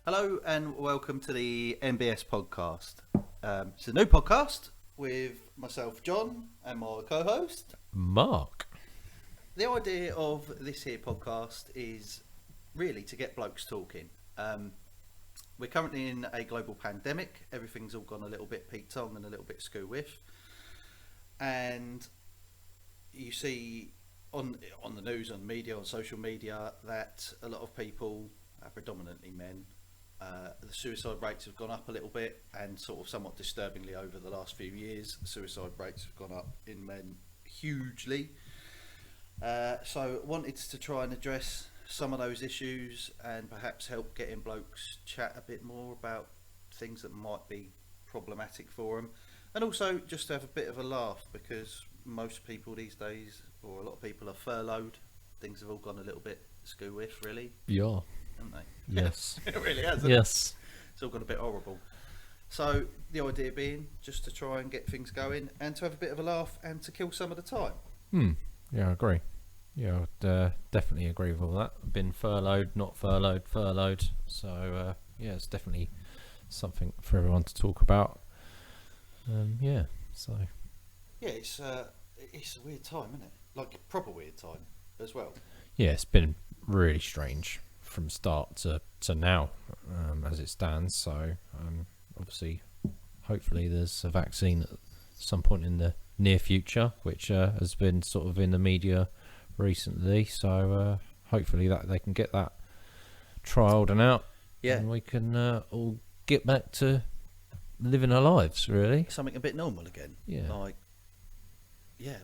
Hello and welcome to the MBS podcast. It's a new podcast with myself, John, and my co-host, Mark. The idea of this here podcast is really to get blokes talking. We're currently in a global pandemic. Everything's all gone a little bit Pete Tong and a little bit Scoo Whiff. And you see on the news, on media, on social media, that a lot of people, predominantly men, the suicide rates have gone up a little bit, and sort of somewhat disturbingly over the last few years, suicide rates have gone up in men hugely. So wanted to try and address some of those issues and perhaps help getting blokes chat a bit more about things that might be problematic for them, and also just to have a bit of a laugh, because most people these days, or a lot of people, are furloughed. Things have all gone a little bit Scoo Whiff, really. Yeah. Haven't they? Yes. It really has. Hasn't Yes. It's all gone a bit horrible. So the idea being just to try and get things going and to have a bit of a laugh and to kill some of the time. Yeah, I agree. Yeah, I'd definitely agree with all that. Been furloughed, not furloughed. So, yeah, it's definitely something for everyone to talk about. Yeah, so... Yeah, it's a weird time, isn't it? Like a proper weird time as well. Yeah, it's been really strange from start to now, as it stands. So, obviously, hopefully there's a vaccine at some point in the near future, which has been sort of in the media recently. So, hopefully that they can get that trialled and out. Yeah. And we can all get back to living our lives, really. Something a bit normal again. Yeah.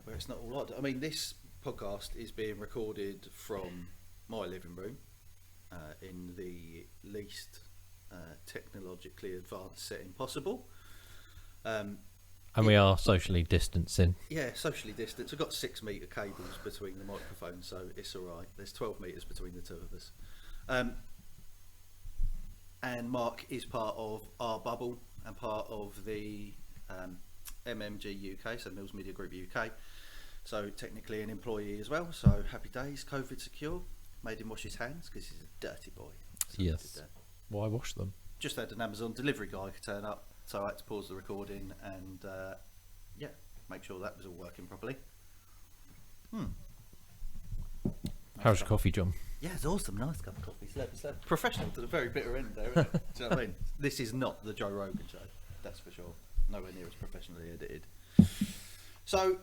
Where it's not all like that. I mean, this podcast is being recorded from my living room in the least technologically advanced setting possible. And we are socially distancing. Yeah, socially distanced. We've got 6 metre cables between the microphones, so it's all right. There's 12 metres between the two of us. And Mark is part of our bubble and part of the MMG UK, so Mills Media Group UK. So technically an employee as well. So happy days, COVID secure. Made him wash his hands because he's a dirty boy. So Yes. Why wash them? just had an Amazon delivery guy turn up, so I had to pause the recording and make sure that was all working properly. How's your coffee, John? Yeah, it's awesome. Nice cup of coffee. Slap. Professional to the very bitter end there, isn't it? Do you know what I mean? This is not the Joe Rogan show, that's for sure. Nowhere near as professionally edited. So,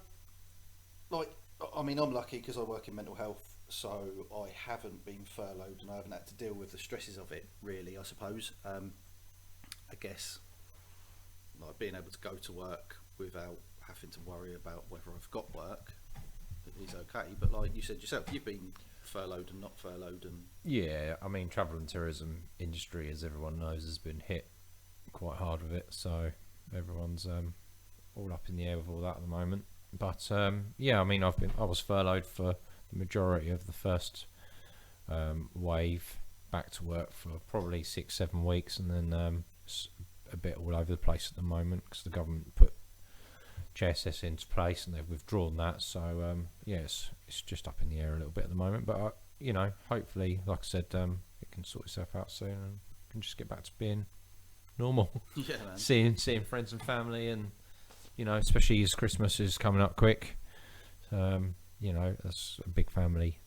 I'm lucky because I work in mental health, so I haven't been furloughed and I haven't had to deal with the stresses of it, really, I suppose. I guess, like being able to go to work without having to worry about whether I've got work is okay. But like you said yourself, you've been furloughed and not furloughed, and Yeah, I mean, travel and tourism industry, as everyone knows, has been hit quite hard with it. So everyone's all up in the air with all that at the moment. But yeah, I mean, I was furloughed for the majority of the first wave, back to work for probably 6-7 weeks, and then a bit all over the place at the moment because the government put JSS into place and they've withdrawn that. So yeah, it's just up in the air a little bit at the moment. But hopefully, like I said, it can sort itself out soon and can just get back to being normal. yeah, man. seeing friends and family, and especially as Christmas is coming up quick. That's a big family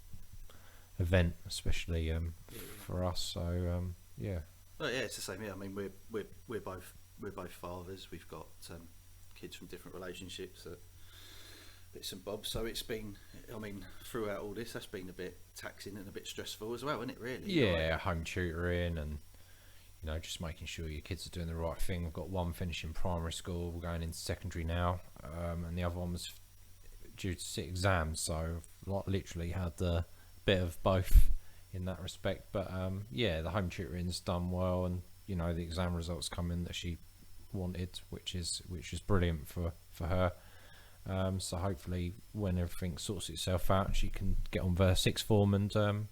event, especially for us. So yeah. Well, yeah, it's the same. Yeah, I mean, we're both fathers. We've got kids from different relationships, bits and bobs. So it's been, I mean, throughout all this, that's been a bit taxing and a bit stressful as well, isn't it? Really? Yeah, home tutoring and just making sure your kids are doing the right thing. We've got one finishing primary school, we're going into secondary now, and the other one was due to sit exams. So I've literally had a bit of both in that respect. But yeah, the home tutoring's done well, and the exam results come in that she wanted, which is brilliant for her. So hopefully when everything sorts itself out, she can get on her sixth form and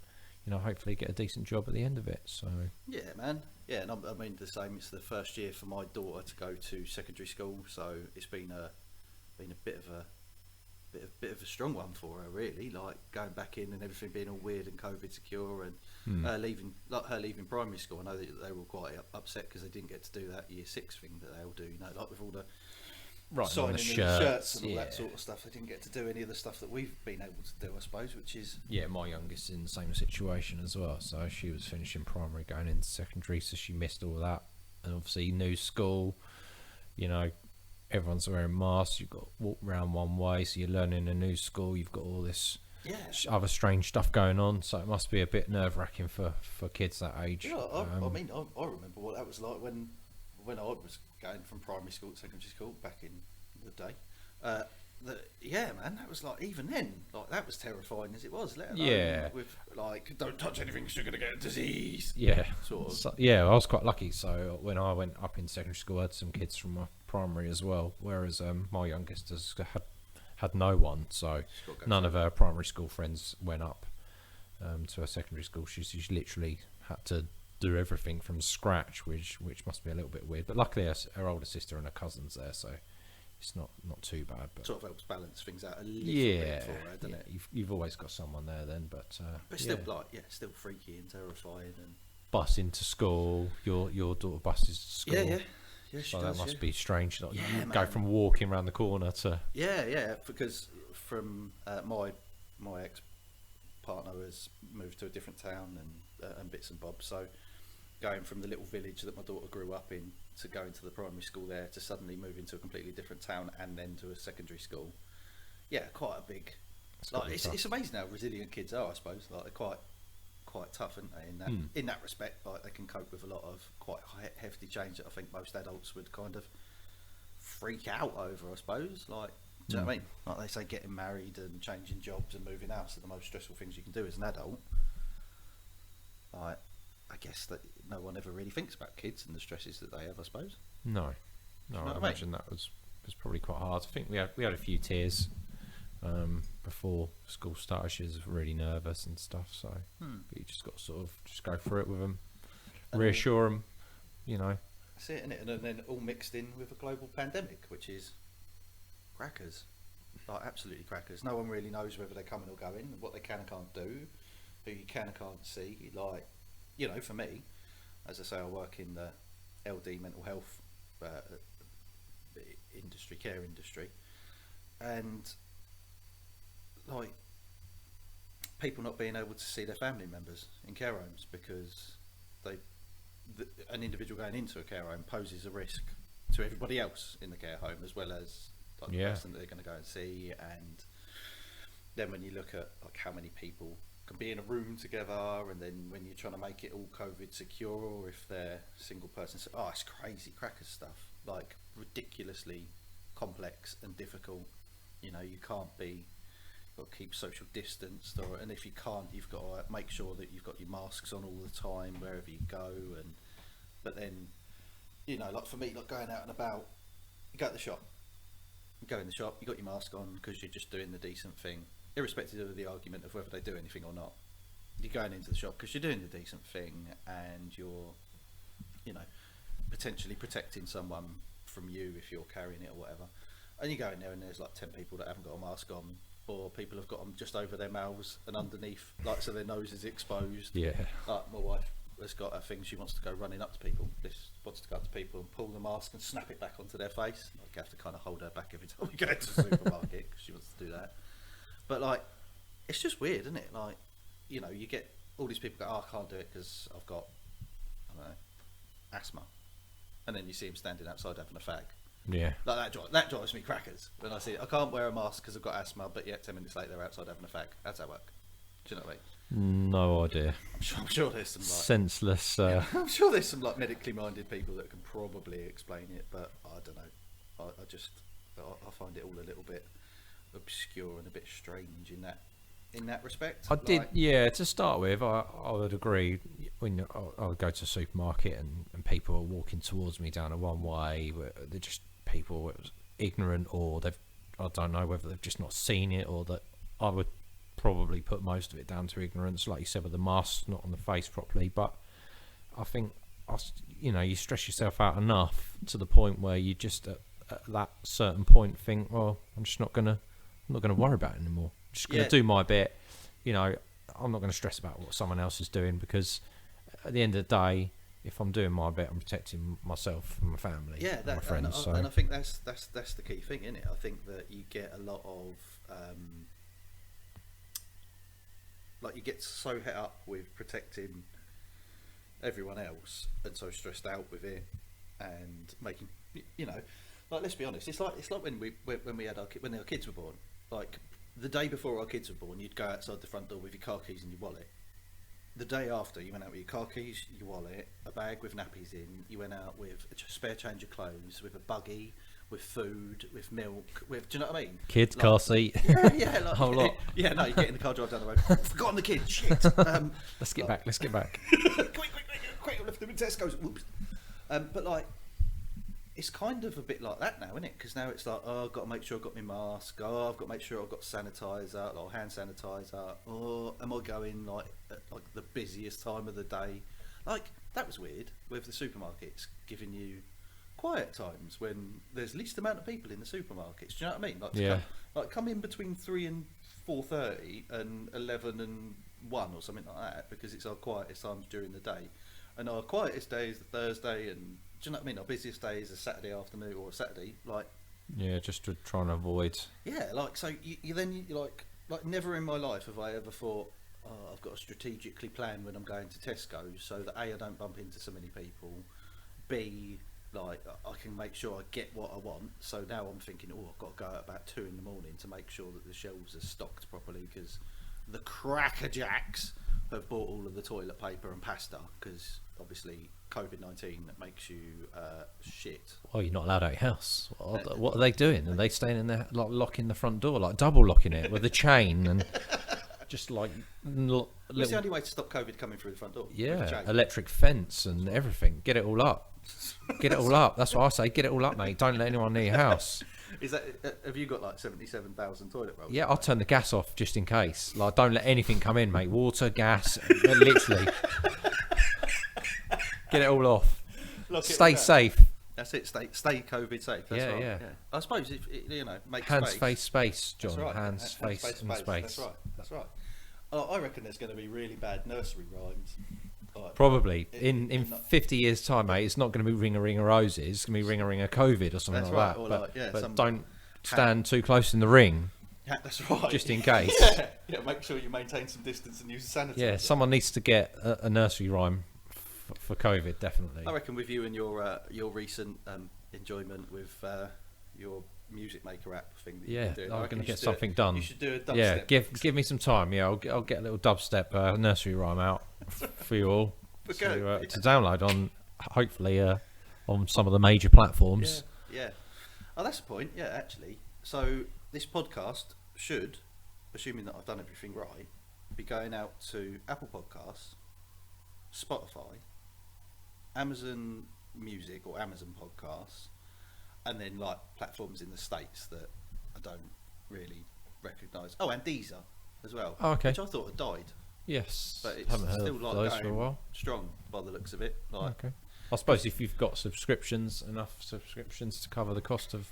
hopefully get a decent job at the end of it. So yeah, man. Yeah, and I mean the same. It's the first year for my daughter to go to secondary school, so it's been a bit of a bit of a strong one for her, really. Like going back in and everything being all weird and COVID secure, and her leaving primary school. I know that they were quite upset because they didn't get to do that year 6 thing that they all do. You know, like with all the signing the shirts and all that sort of stuff. They didn't get to do any of the stuff that we've been able to do, I suppose, which is... Yeah, my youngest is in the same situation as well. So she was finishing primary, going into secondary, so she missed all that. And obviously, new school, you know, everyone's wearing masks. You've got to walk around one way, so you're learning a new school. You've got all this other strange stuff going on. So it must be a bit nerve-wracking for kids that age. Yeah, I mean, I remember what that was like when I was going from primary school to secondary school back in the day. Yeah, man, that was like, even then, like that was terrifying as it was. Let alone with like, don't touch anything because you're going to get a disease. Yeah, sort of. So, yeah, I was quite lucky. So when I went up in secondary school, I had some kids from my primary as well. Whereas my youngest has had no one, so none of her primary school friends went up to her secondary school. She's literally had to do everything from scratch, which must be a little bit weird. But luckily, her older sister and her cousins there, so it's not too bad. But sort of helps balance things out a little bit for her, doesn't it? You've always got someone there then, but still still freaky and terrifying. And bus into school, your daughter buses to school. Yeah, she so does, that must be strange. Like, yeah, go from walking around the corner to because from my ex partner has moved to a different town and bits and bobs. So going from the little village that my daughter grew up in to going to the primary school there to suddenly move into a completely different town and then to a secondary school, quite a big. It's amazing how resilient kids are. I suppose like they're quite tough, aren't they? In that respect, like they can cope with a lot of quite hefty change that I think most adults would kind of freak out over. I suppose, like, do you know what I mean? Like they say, getting married and changing jobs and moving house are the most stressful things you can do as an adult. Like, I guess that no one ever really thinks about kids and the stresses that they have. I suppose. No, I imagine that was probably quite hard. I think we had a few tears before school started. She was really nervous and stuff, so but you just got to sort of just go through it with them, reassure them, you know. That's it, innit? And then all mixed in with a global pandemic, which is crackers, like absolutely crackers. No one really knows whether they're coming or going, what they can and can't do, who you can and can't see. Like, you know, for me, as I say, I work in the LD mental health care industry, and like people not being able to see their family members in care homes because an individual going into a care home poses a risk to everybody else in the care home as well as like the person that they're going to go and see. And then when you look at like how many people can be in a room together, and then when you're trying to make it all COVID secure, or if they're single person, it's crazy crackers stuff, like ridiculously complex and difficult. You know, you can't be, you've got to keep social distance, and if you can't, you've got to make sure that you've got your masks on all the time wherever you go. And but then, you know, like for me, like going out and about, you go to the shop, you go in the shop, you got your mask on because you're just doing the decent thing, irrespective of the argument of whether they do anything or not. You're going into the shop because you're doing the decent thing, and you're, you know, potentially protecting someone from you if you're carrying it or whatever. And you go in there and there's like 10 people that haven't got a mask on, or people have got them just over their mouths and underneath, like so their nose is exposed. Yeah. Like my wife has got a thing, she wants to go running up to people. This wants to go up to people and pull the mask and snap it back onto their face. Like, I have to kind of hold her back every time we go to the supermarket because she wants to do that. But like, it's just weird, isn't it? Like, you know, you get all these people go, I can't do it because I've got, I don't know, asthma. And then you see them standing outside having a fag. Yeah. Like that drives me crackers when I see it. I can't wear a mask because I've got asthma, but yet 10 minutes later they're outside having a fag. How's that work? Do you know what I mean? No idea. I'm sure there's some like senseless. I'm sure there's some like medically minded people that can probably explain it, but I don't know. I find it all a little bit obscure and a bit strange in that respect. I did, yeah. To start with, I would agree. When I would go to a supermarket and people are walking towards me down a one way, they're just people ignorant, or I don't know whether they've just not seen it, or that I would probably put most of it down to ignorance, like you said, with the mask not on the face properly. But I think, you know, you stress yourself out enough to the point where you just at that certain point think, well, I'm just not gonna I'm not going to worry about it anymore. I'm just going to do my bit. You know, I'm not going to stress about what someone else is doing, because at the end of the day, if I'm doing my bit, I'm protecting myself and my family, and my friends. And I think that's the key thing, isn't it? I think that you get a lot of like, you get so het up with protecting everyone else and so stressed out with it and making, you know, like, let's be honest, it's like when we had when our kids were born. Like, the day before our kids were born, you'd go outside the front door with your car keys and your wallet. The day after, you went out with your car keys, your wallet, a bag with nappies in. You went out with a spare change of clothes, with a buggy, with food, with milk, with, do you know what I mean? Kids, like, car seat. Yeah, like, whole lot. Yeah, no, you get in the car, drive down the road. Forgotten the kids. Shit. Let's get back. quick! Left them in Tesco's. Whoops. But like, it's kind of a bit like that now, isn't it? Because now it's like, oh, I've got to make sure I've got my mask. Oh, I've got to make sure I've got sanitizer, or hand sanitizer. Or am I going like at like the busiest time of the day? Like, that was weird with the supermarkets giving you quiet times when there's least amount of people in the supermarkets. Do you know what I mean? Like, come in between 3 and 4:30 and 11 and 1 or something like that, because it's our quietest times during the day. And our quietest day is the Thursday, and do you know what I mean? Our busiest day is a Saturday afternoon or a Saturday. Like, yeah, just to try and avoid. Yeah, like, so you then like never in my life have I ever thought, oh, I've got to strategically plan when I'm going to Tesco so that A, I don't bump into so many people, B, like, I can make sure I get what I want. So now I'm thinking, oh, I've got to go out about 2 in the morning to make sure that the shelves are stocked properly, because the crackerjacks have bought all of the toilet paper and pasta, because obviously COVID-19 makes you shit. Oh, you're not allowed out of your house. What are they doing? Are they staying in there, like, locking the front door, like double locking it with a chain, and just like It's the only way to stop COVID coming through the front door. Yeah, electric fence and everything. Get it all up. Get it all up. That's what I say. Get it all up, mate. Don't let anyone near your house. Is that? Have you got like 77,000 toilet rolls? Yeah, I'll turn the gas off just in case. Like, don't let anything come in, mate. Water, gas, literally. Get it all off. Stay safe. That's it. Stay COVID safe. That's right. Yeah. I suppose if you know, make hands, space. face, space, John. That's right. Hands, face, and space. That's right. I reckon there's going to be really bad nursery rhymes. Like, probably in 50 years' time, mate. It's not going to be ring a roses. It's going to be ring a COVID or something like that. Or but don't stand too close in the ring. Yeah, that's right. Just in case. Yeah, make sure you maintain some distance and use sanitizer. Yeah, someone needs to get a nursery rhyme for COVID, definitely. I reckon with you and your recent enjoyment with your music maker app thing that you're doing, I'm going to get something done. You should do a dubstep. Yeah, give me some time. Yeah, I'll get a little dubstep nursery rhyme out for you all to download on, hopefully, on some of the major platforms. Yeah. Oh, that's the point. Yeah, actually. So this podcast should, assuming that I've done everything right, be going out to Apple Podcasts, Spotify, Amazon Music or Amazon Podcasts, and then like platforms in the States that I don't really recognise. Oh, and Deezer as well. Oh, okay. Which I thought had died. Yes. But it's haven't heard still of like those going for a while. Strong by the looks of it. Like, okay. I suppose if you've got enough subscriptions to cover the cost of,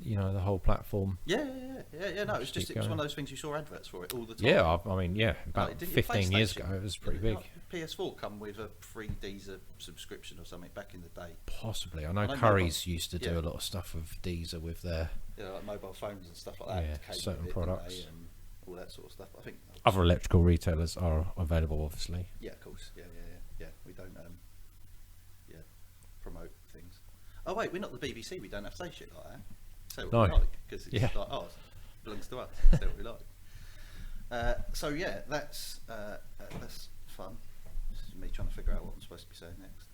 you know, the whole platform. Yeah. No, it was one of those things you saw adverts for it all the time. Yeah, I mean, about 15 years ago, it was pretty big. PS4 come with a free Deezer subscription or something back in the day. Possibly. I know Currys used to do a lot of stuff with Deezer with their like mobile phones and stuff like that. Yeah, certain products and all that sort of stuff. I think other electrical retailers are available, obviously. Yeah, of course. Yeah. We don't promote things. Oh wait, we're not the BBC. We don't have to say shit like that. Say what we like, because it's like, oh, it belongs to us. Say what we like. So yeah, that's fun. This is me trying to figure out what I'm supposed to be saying next.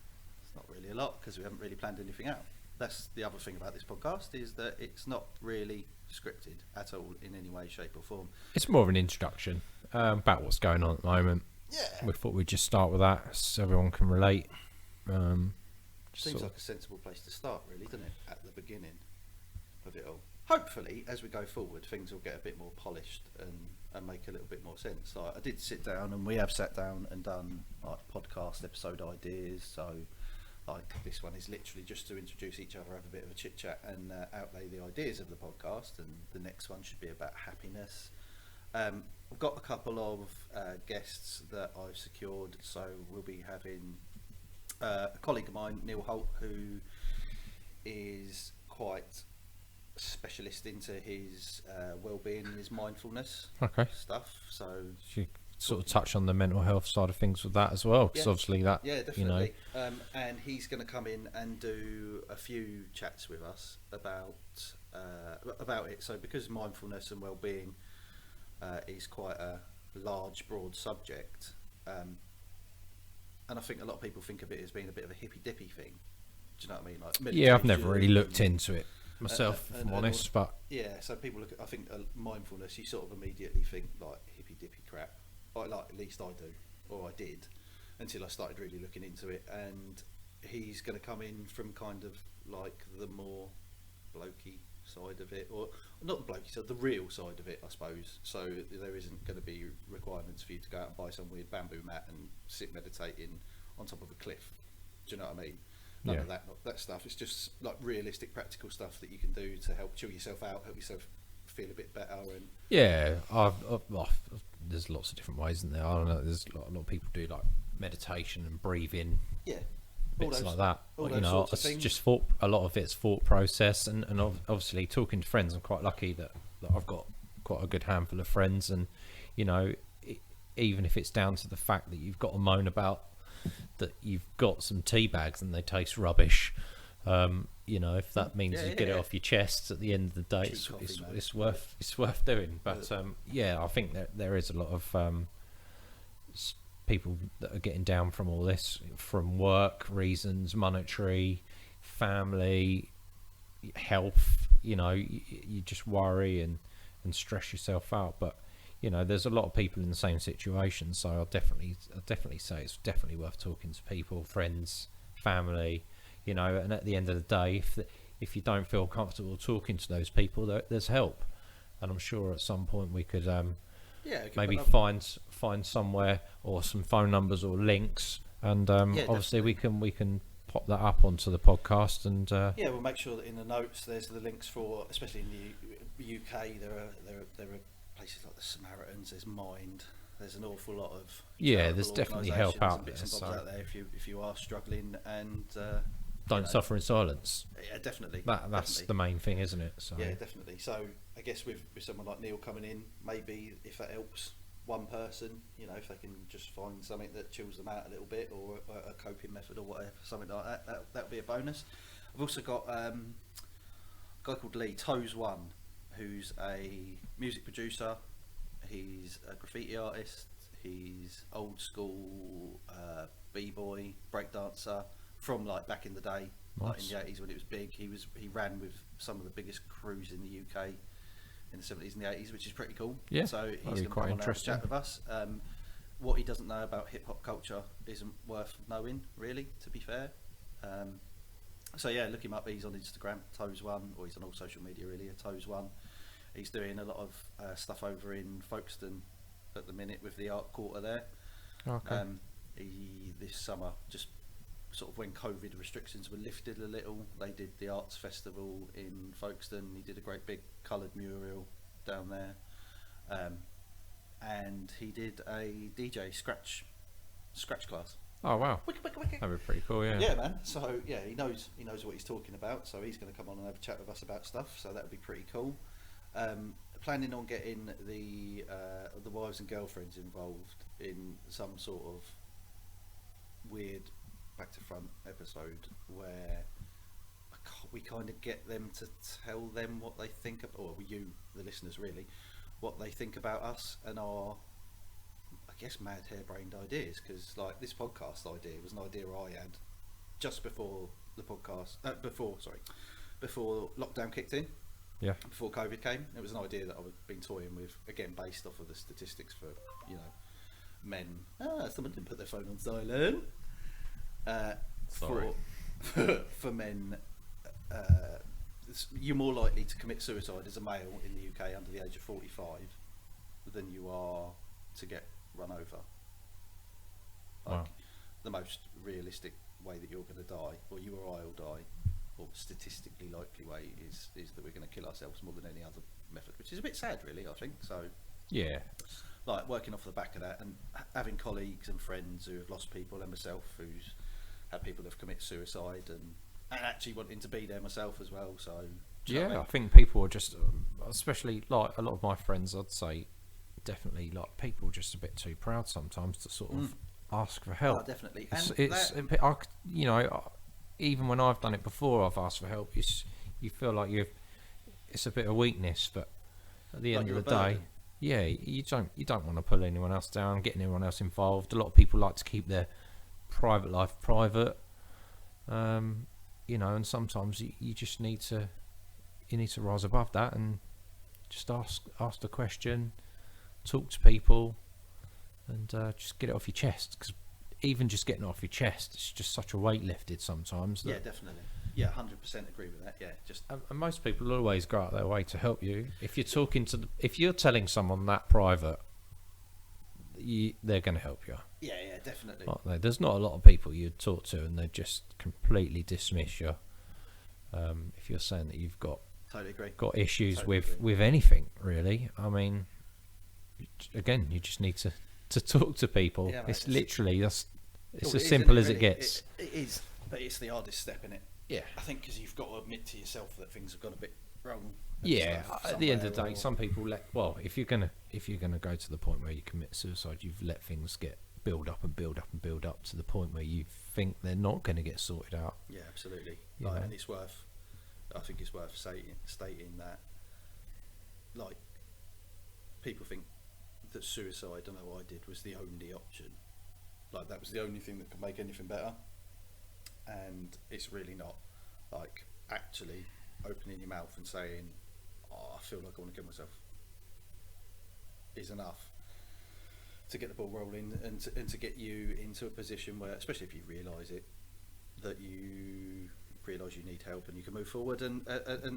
It's not really a lot because we haven't really planned anything out. That's the other thing about this podcast, is that it's not really scripted at all in any way, shape or form. It's more of an introduction about what's going on at the moment. Yeah. We thought we'd just start with that so everyone can relate. Seems like a sensible place to start, really, doesn't it? At the beginning of it all. Hopefully, as we go forward, things will get a bit more polished and make a little bit more sense. Like, I did sit down, and we have sat down and done like podcast episode ideas. So Like this one is literally just to introduce each other, have a bit of a chit chat, and outlay the ideas of the podcast. And the next one should be about happiness. I've got a couple of guests that I've secured, so we'll be having a colleague of mine, Neil Holt, who is quite specialist into his well-being, his mindfulness stuff. So you sort of touch on the mental health side of things with that as well, because obviously that, definitely. And he's going to come in and do a few chats with us about it. So because mindfulness and well-being is quite a large, broad subject, and I think a lot of people think of it as being a bit of a hippy-dippy thing. Do you know what I mean? Like I've never really looked into it myself, if I'm honest. But so people look at, I think, mindfulness, you sort of immediately think like hippy-dippy crap. Like at least I do, or I did, until I started really looking into it. And he's going to come in from kind of like the more blokey side of it, or not the blokey side, the real side of it, I suppose. So there isn't going to be requirements for you to go out and buy some weird bamboo mat and sit meditating on top of a cliff. Do you know what I mean? None of that stuff. It's just like realistic, practical stuff that you can do to help chill yourself out, help yourself feel a bit better. And there's lots of different ways in there. I don't know. There's a lot of people do like meditation and breathing. Bits like that. It's just a lot of it's thought process, and obviously talking to friends. I'm quite lucky that I've got quite a good handful of friends, and even if it's down to the fact that you've got to moan about that you've got some tea bags and they taste rubbish, if that means you get it off your chest at the end of the day, it's worth doing. But I think that there is a lot of people that are getting down from all this, from work reasons, monetary, family, health. You just worry and stress yourself out. But there's a lot of people in the same situation, so I'll definitely say it's definitely worth talking to people, friends, family, and at the end of the day, if you don't feel comfortable talking to those people, there's help, and I'm sure at some point we could maybe find somewhere or some phone numbers or links, and obviously we can pop that up onto the podcast, and we'll make sure that in the notes there's the links for, especially in the UK, there are places like the Samaritans, there's Mind, there's an awful lot of there's definitely help out there, out there if you are struggling, and don't suffer in silence. Definitely. That's definitely the main thing, isn't it? So definitely. So I guess with someone like Neil coming in, maybe if that helps one person, if they can just find something that chills them out a little bit, or a coping method or whatever, something like that would be a bonus. I've also got a guy called Lee, Toes One, who's a music producer. He's a graffiti artist. He's old school b-boy, breakdancer from like back in the day, like in the 80s when it was big. He ran with some of the biggest crews in the UK in the 70s and the 80s, which is pretty cool. So he's going to come on and have a chat with us. What he doesn't know about hip hop culture isn't worth knowing, really, to be fair. Look him up. He's on Instagram, Toes One, or he's on all social media really, Toes One. He's doing a lot of stuff over in Folkestone at the minute with the art quarter there. This summer, just sort of when COVID restrictions were lifted a little, they did the arts festival in Folkestone. He did a great big coloured mural down there, and he did a DJ scratch class. Oh wow, wicked. That'd be pretty cool. Yeah, man. So he knows what he's talking about. So he's going to come on and have a chat with us about stuff. So that would be pretty cool. Planning on getting the wives and girlfriends involved in some sort of weird back to front episode where we kind of get them to tell them what they think of, or you, the listeners, really, what they think about us and our, I guess, mad harebrained ideas. Because like this podcast idea was an idea I had just before the podcast, before lockdown kicked in. Before COVID came. It was an idea that I've been toying with, again based off of the statistics for men. Someone didn't put their phone on silent. For men, you're more likely to commit suicide as a male in the UK under the age of 45 than you are to get run over. Like, the the most realistic way that you're going to die, or you or I will die, or statistically likely way is that we're going to kill ourselves more than any other method, which is a bit sad, really. I think so. Yeah. Like working off the back of that, and having colleagues and friends who have lost people, and myself who's had people that have committed suicide, and actually wanting to be there myself as well. So do you know what I mean? I think people are just, especially like a lot of my friends, I'd say, definitely like people are just a bit too proud sometimes to sort of ask for help. Oh, definitely. It's you know, even when I've done it before, I've asked for help. You feel like it's a bit of weakness, but at the end of the day, yeah, you don't want to pull anyone else down, getting anyone else involved. A lot of people like to keep their private life private, you know, and sometimes you just need to rise above that and just ask the question, talk to people, and just get it off your chest. Because even just getting it off your chest, it's just such a weight lifted sometimes. Yeah, definitely. Yeah, 100% agree with that. Yeah, just and most people will always go out their way to help you. If you're if you're telling someone that private, they're going to help you. Yeah, definitely. Aren't they? There's not a lot of people you'd talk to and they just completely dismiss you. If you're saying that you've got totally agree. Got issues Totally with anything, really. I mean, again, you just need to talk to people. Yeah, mate, it's literally it's Well, as simple as it gets. It is, but it's the hardest step in it. Yeah. I think because you've got to admit to yourself that things have gone a bit wrong. Yeah, at the end of the day, some people if you're gonna go to the point where you commit suicide, you've let things get build up to the point where you think they're not going to get sorted out. Yeah, absolutely. You know? And I think it's worth stating that, like, people think that suicide, I know what I did, was the only option. Like, that was the only thing that could make anything better. And it's really not. Like, actually opening your mouth and saying, oh, I feel like I want to kill myself, is enough to get the ball rolling and to get you into a position where, especially if you realise it, that you realise you need help and you can move forward. And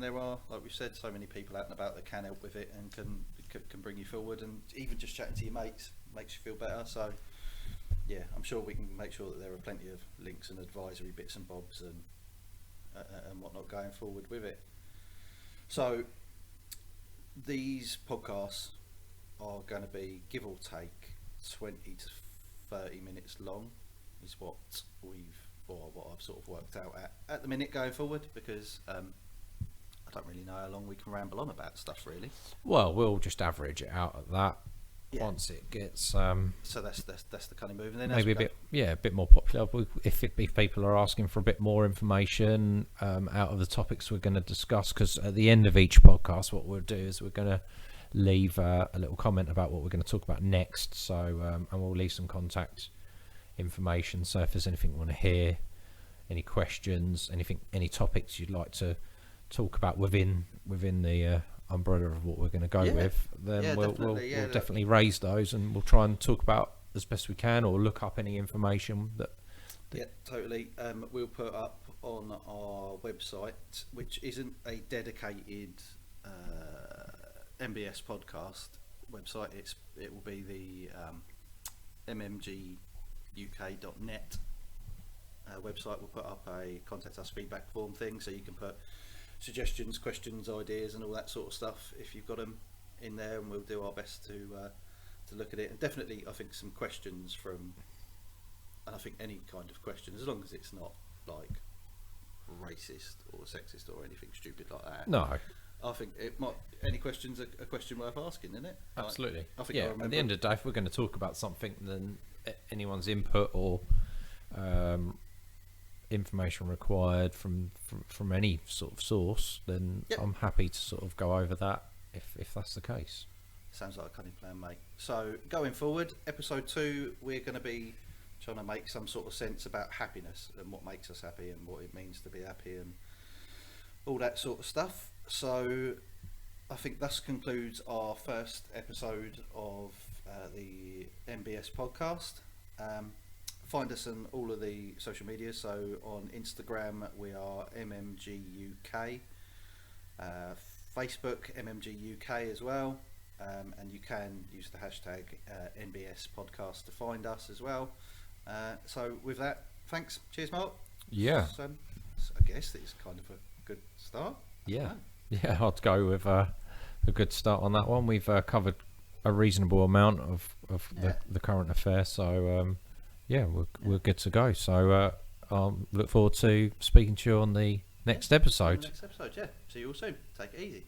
there are, like we've said, so many people out and about that can help with it and can bring you forward. And even just chatting to your mates makes you feel better. So yeah, I'm sure we can make sure that there are plenty of links and advisory bits and bobs and whatnot going forward with it. So these podcasts are going to be, give or take, 20 to 30 minutes long, is what I've sort of worked out at the minute going forward, because I don't really know how long we can ramble on about stuff, really. Well, we'll just average it out at that. Yeah. Once it gets so that's the kind of move, and then maybe a bit more popular. If people are asking for a bit more information out of the topics we're going to discuss, because at the end of each podcast, what we'll do is we're going to leave a little comment about what we're going to talk about next. So and we'll leave some contact information. So if there's anything you want to hear, any questions, any topics you'd like to talk about within the umbrella of what we're going to go with, then we'll definitely raise those, and we'll try and talk about as best we can, or look up any information that yeah, totally. We'll put up on our website, which isn't a dedicated MBS podcast website. It will be the mmguk.net website. We'll put up a contact us feedback form thing, so you can put suggestions, questions, ideas, and all that sort of stuff if you've got them in there, and we'll do our best to look at it. And definitely, I think some questions and I think any kind of question, as long as it's not like racist or sexist or anything stupid like that. No, I think any question's a question worth asking, isn't it? Absolutely. I think at the end of the day, if we're going to talk about something, then anyone's input or information required from any sort of source, then I'm happy to sort of go over that if that's the case. Sounds like a cunning plan, mate. So going forward, episode 2, we're going to be trying to make some sort of sense about happiness and what makes us happy and what it means to be happy and all that sort of stuff. So I think this concludes our first episode of the MBS podcast. Find us on all of the social media. So on Instagram, we are MMGUK, Facebook, MMGUK as well. And you can use the hashtag NBS podcast to find us as well. So with that, thanks. Cheers, Mark. Yeah. So, I guess it's kind of a good start. Yeah. Oh, Yeah, I'd go with a good start on that one. We've covered a reasonable amount of Yeah. the current affair, so yeah, we're good to go. So I'll look forward to speaking to you on the next episode. Next episode, yeah. See you all soon. Take it easy.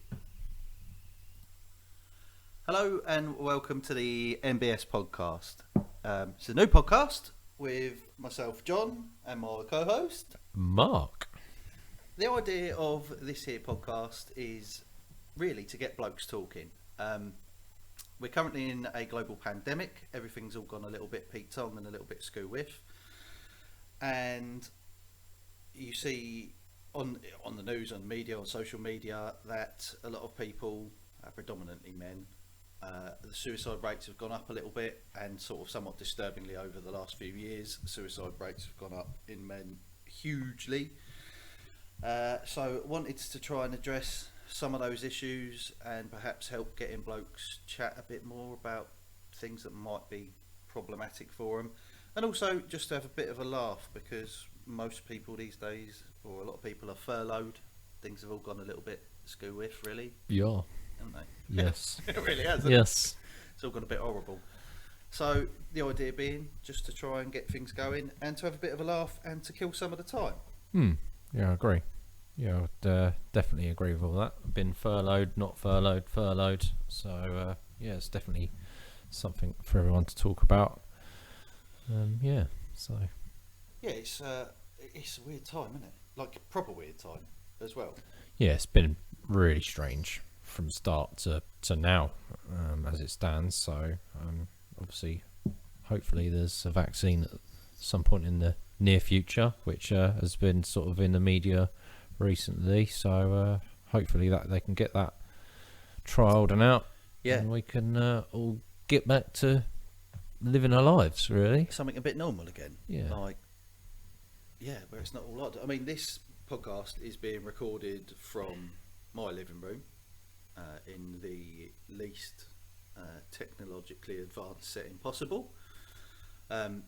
Hello and welcome to the MBS podcast. It's a new podcast with myself, John, and my co-host, Mark. The idea of this here podcast is really to get blokes talking. We're currently in a global pandemic. Everything's all gone a little bit Pete Tong and a little bit screw whiff. And you see on the news, on media, on social media, that a lot of people, predominantly men, the suicide rates have gone up a little bit, and sort of somewhat disturbingly over the last few years, the suicide rates have gone up in men hugely. So wanted to try and address some of those issues and perhaps help getting blokes chat a bit more about things that might be problematic for them, and also just to have a bit of a laugh, because most people these days, or a lot of people, are furloughed. Things have all gone a little bit screw whiff, really, Yeah. haven't they? Yes. It really has, hasn't Yes. It's all gone a bit horrible. So the idea being just to try and get things going and to have a bit of a laugh and to kill some of the time. Yeah, I agree. Yeah, I'd definitely agree with all that. Been furloughed, not furloughed. So yeah, it's definitely something for everyone to talk about. Yeah. So Yeah, it's a weird time, isn't it? Like a proper weird time as well. yeah, it's been really strange from start to now, as it stands. So obviously, hopefully, there's a vaccine at some point in the near future, which has been sort of in the media recently. So hopefully that they can get that trialed and out, Yeah, and we can all get back to living our lives. Really, something a bit normal again. Yeah. Like, yeah, where it's not all odd. I mean, this podcast is being recorded from my living room in the least technologically advanced setting possible. and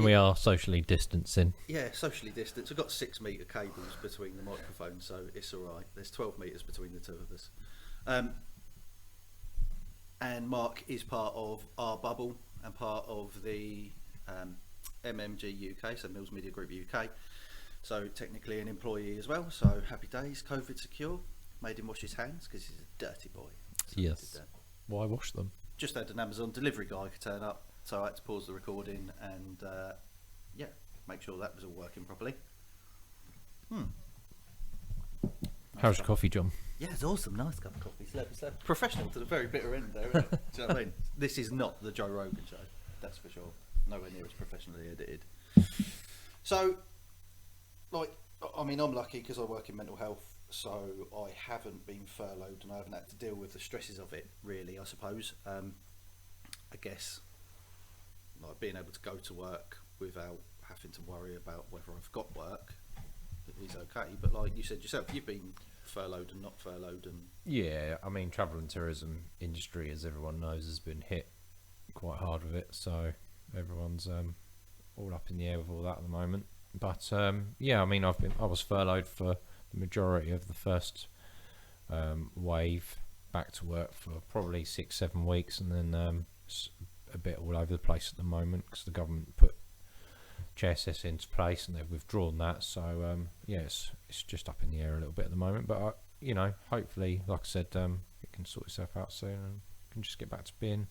we are socially distancing. Yeah, socially distanced. We've got 6 metre cables between the microphones, so it's all right. There's 12 metres between the two of us. And Mark is part of our bubble and part of the MMG UK, so Mills Media Group UK. So technically an employee as well. So happy days, COVID secure. Made him wash his hands because he's a dirty boy. So he Yes. did that. Why wash them? Just had an Amazon delivery guy turn up, so I had to pause the recording and yeah, make sure that was all working properly. How's your coffee, John? Yeah, it's awesome. Nice cup of coffee. Slap. Professional to the very bitter end there, isn't it? Do you know what I mean? This is not the Joe Rogan show, that's for sure. Nowhere near as professionally edited. So, like, I mean, I'm lucky because I work in mental health, so I haven't been furloughed and I haven't had to deal with the stresses of it, really, I suppose. I guess, like, being able to go to work without having to worry about whether I've got work is okay. But like you said yourself, you've been furloughed and not furloughed, and Yeah, I mean, travel and tourism industry, as everyone knows, has been hit quite hard with it. So everyone's all up in the air with all that at the moment. But yeah, I mean, I was furloughed for the majority of the first wave, back to work for probably 6-7 weeks, and then it's a bit all over the place at the moment because the government put JSS into place and they've withdrawn that. So yeah, it's just up in the air a little bit at the moment. But you know, hopefully, like I said, it can sort itself out soon and can just get back to being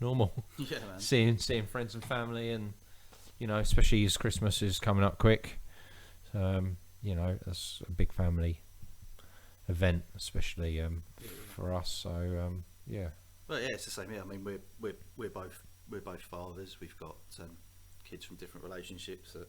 normal. yeah, man. seeing friends and family, and you know, especially as Christmas is coming up quick. You know, that's a big family event, especially for us. So yeah. Well, yeah, it's the same. Yeah, I mean, we're both fathers. We've got kids from different relationships that